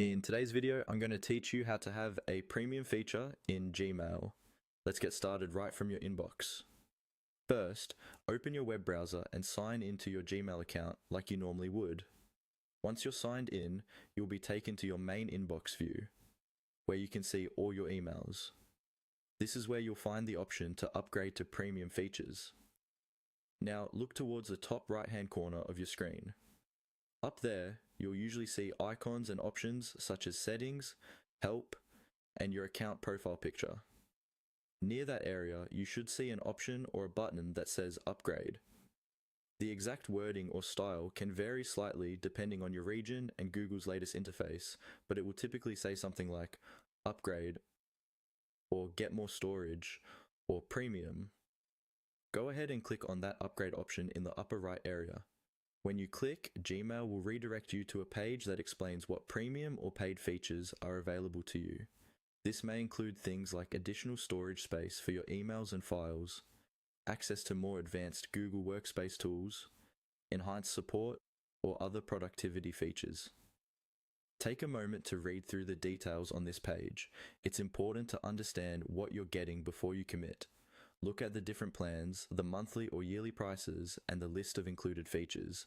In today's video, I'm going to teach you how to have a premium feature in Gmail. Let's get started right from your inbox. First, open your web browser and sign into your Gmail account like you normally would. Once you're signed in, you'll be taken to your main inbox view, where you can see all your emails. This is where you'll find the option to upgrade to premium features. Now look towards the top right-hand corner of your screen. Up there, you'll usually see icons and options such as settings, help, and your account profile picture. Near that area, you should see an option or a button that says upgrade. The exact wording or style can vary slightly depending on your region and Google's latest interface, but it will typically say something like upgrade or get more storage or premium. Go ahead and click on that upgrade option in the upper right area. When you click, Gmail will redirect you to a page that explains what premium or paid features are available to you. This may include things like additional storage space for your emails and files, access to more advanced Google Workspace tools, enhanced support, or other productivity features. Take a moment to read through the details on this page. It's important to understand what you're getting before you commit. Look at the different plans, the monthly or yearly prices, and the list of included features.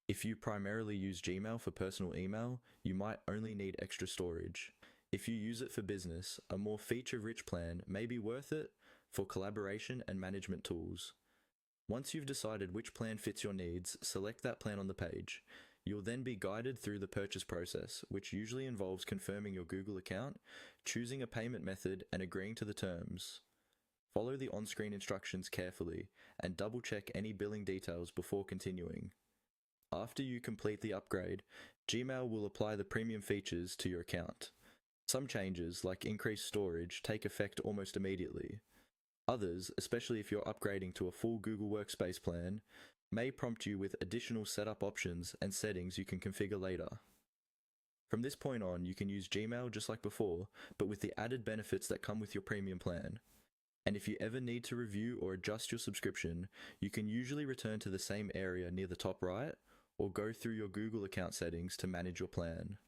If you primarily use Gmail for personal email, you might only need extra storage. If you use it for business, a more feature-rich plan may be worth it for collaboration and management tools. Once you've decided which plan fits your needs, select that plan on the page. You'll then be guided through the purchase process, which usually involves confirming your Google account, choosing a payment method, and agreeing to the terms. Follow the on-screen instructions carefully and double-check any billing details before continuing. After you complete the upgrade, Gmail will apply the premium features to your account. Some changes, like increased storage, take effect almost immediately. Others, especially if you're upgrading to a full Google Workspace plan, may prompt you with additional setup options and settings you can configure later. From this point on, you can use Gmail just like before, but with the added benefits that come with your premium plan. And if you ever need to review or adjust your subscription, you can usually return to the same area near the top right, or go through your Google account settings to manage your plan.